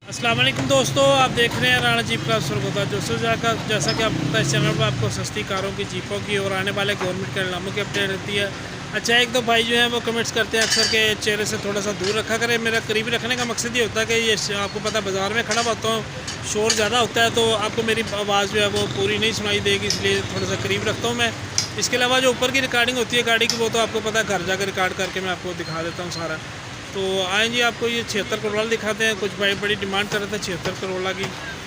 अस्सलाम वालेकुम दोस्तों, आप देख रहे हैं राणा जीप का सरगोदा दोस्तों। जैसा कि आपको पता है, इस चैनल पर आपको सस्ती कारों की, जीपों की और आने वाले गवर्नमेंट के नामों की अपडेट रहती है। अच्छा, एक दो भाई जो हैं वो कमेंट्स करते हैं अक्सर के चेहरे से थोड़ा सा दूर रखा करें। मेरा करीबी रखने का मकसद ये होता है कि ये आपको पता है बाज़ार में खड़ा होता हूँ, शोर ज़्यादा होता है तो आपको मेरी आवाज़ जो है वो पूरी नहीं सुनाई देगी, इसलिए थोड़ा सा करीब रखता हूँ मैं। इसके अलावा जो ऊपर की रिकॉर्डिंग होती है गाड़ी की, वो तो आपको पता है घर जाकर रिकॉर्ड करके मैं आपको दिखा देता हूँ सारा। तो आए जी, आपको ये 76 करोड़ा दिखाते हैं। कुछ भाई बड़ी डिमांड कर रहे थे 76 करोड़ा की,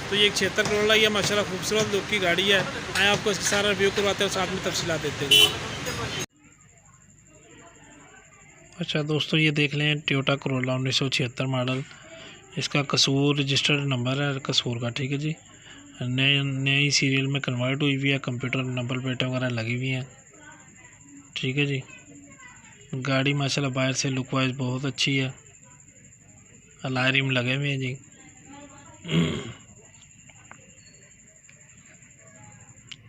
तो ये 76 करोड़ा ये माशाल्लाह खूबसूरत लुक की गाड़ी है। आए आपको इसका सारा रिव्यू करवाते हैं और साथ में तफसीलात देते हैं। अच्छा दोस्तों, ये देख लें टोयोटा करोला 1976 मॉडल। इसका कसूर रजिस्टर्ड नंबर है कसूर का, ठीक है जी। नई सीरियल में कन्वर्ट हुई हुई है, कंप्यूटर नंबर प्लेटें वगैरह लगी हुई हैं, ठीक है जी। गाड़ी माशाल्लाह बाहर से लुक वाइज बहुत अच्छी है, अलॉय रिम लगे हुए हैं जी।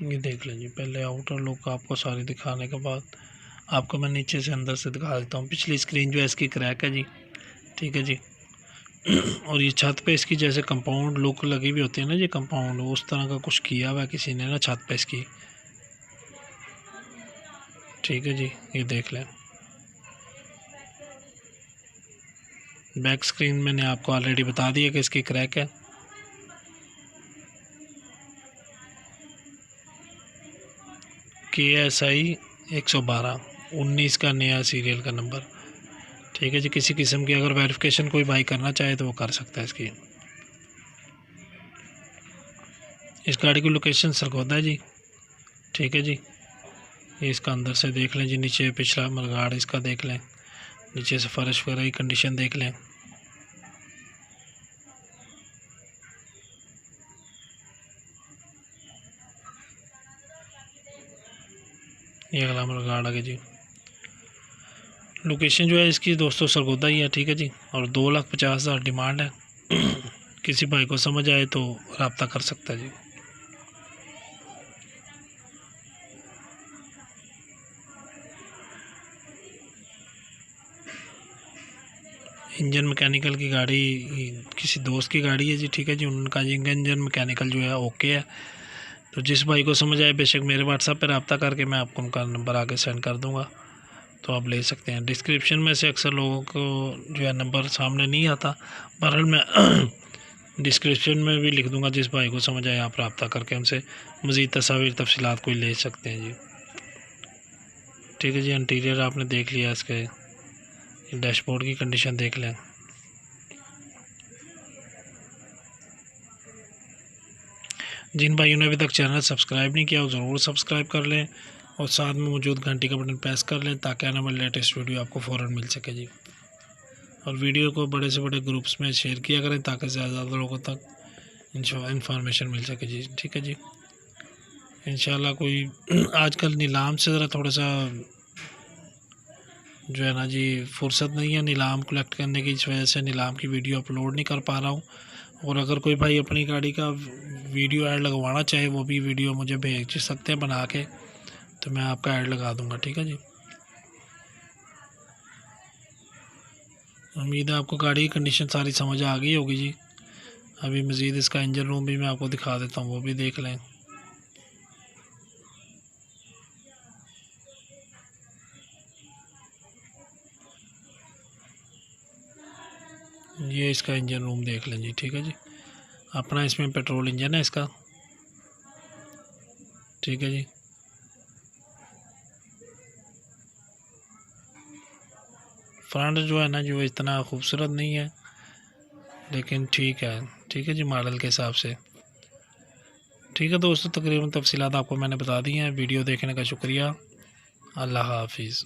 ये देख लें जी, पहले आउटर लुक आपको सारी दिखाने के बाद आपको मैं नीचे से अंदर से दिखा देता हूँ। पिछली स्क्रीन जो है इसकी क्रैक है जी, ठीक है जी। और ये छत पे इसकी जैसे कंपाउंड लुक लगी हुई होती है ना जी, कंपाउंड उस तरह का कुछ किया हुआ है किसी ने ना छत पे इसकी, ठीक है जी। ये देख लें, बैक स्क्रीन मैंने आपको ऑलरेडी बता दिया कि इसकी क्रैक है। KSI 112 19 का नया सीरियल का नंबर, ठीक है जी। किसी किस्म की अगर वेरिफिकेशन कोई भाई करना चाहे तो वो कर सकता है इसकी। इस गाड़ी की लोकेशन सरगोदा है जी, ठीक है जी। ये इसका अंदर से देख लें जी, नीचे पिछला मरगाड़ इसका देख लें, नीचे से फर्श वगैरह की कंडीशन देख लें। ये अगला मरगाड़ आगे जी। लोकेशन जो है इसकी दोस्तों सरगोदा ही है, ठीक है जी। और 2,50,000 डिमांड है। किसी भाई को समझ आए तो रब्ता कर सकता है जी। इंजन मैकेनिकल की गाड़ी किसी दोस्त की गाड़ी है जी, ठीक है जी। उनका इंजन मैकेनिकल जो है ओके है। तो जिस भाई को समझ आए बेशक मेरे व्हाट्सएप पर रब्ता करके मैं आपको उनका नंबर आगे सेंड कर दूँगा, तो आप ले सकते हैं। डिस्क्रिप्शन में से अक्सर लोगों को जो है नंबर सामने नहीं आता, बहरहाल मैं डिस्क्रिप्शन में भी लिख दूंगा। जिस भाई को समझ आए आप रब्ता करके हमसे मज़ीद तस्वीर तफसीलात कोई ले सकते हैं जी, ठीक है जी। इंटीरियर आपने देख लिया, इसके डैशबोर्ड की कंडीशन देख लें। जिन भाइयों ने अभी तक चैनल सब्सक्राइब नहीं किया वो ज़रूर सब्सक्राइब कर लें और साथ में मौजूद घंटी का बटन प्रेस कर लें ताकि आने वाली लेटेस्ट वीडियो आपको फ़ौरन मिल सके जी। और वीडियो को बड़े से बड़े ग्रुप्स में शेयर किया करें ताकि ज़्यादा लोगों तक इंफॉर्मेशन मिल सके जी, ठीक है जी। इंशाल्लाह कोई आजकल नीलाम से ज़रा थोड़ा सा जो है ना जी फुर्सत नहीं है नीलाम कलेक्ट करने की, इस वजह से नीलाम की वीडियो अपलोड नहीं कर पा रहा हूँ। और अगर कोई भाई अपनी गाड़ी का वीडियो ऐड लगवाना चाहे वो भी वीडियो मुझे भेज सकते हैं बना के, तो मैं आपका ऐड लगा दूंगा, ठीक है जी। उम्मीद है आपको गाड़ी की कंडीशन सारी समझ आ गई होगी जी। अभी मज़ीद इसका इंजन रूम भी मैं आपको दिखा देता हूँ, वो भी देख लें। ये इसका इंजन रूम देख लें जी, ठीक है जी। अपना इसमें पेट्रोल इंजन है इसका, ठीक है जी। फ्रंट जो है ना जो इतना खूबसूरत नहीं है लेकिन ठीक है, ठीक है जी, मॉडल के हिसाब से। ठीक है दोस्तों, तकरीबन तफसीलात आपको मैंने बता दी हैं। वीडियो देखने का शुक्रिया। अल्लाह हाफिज़।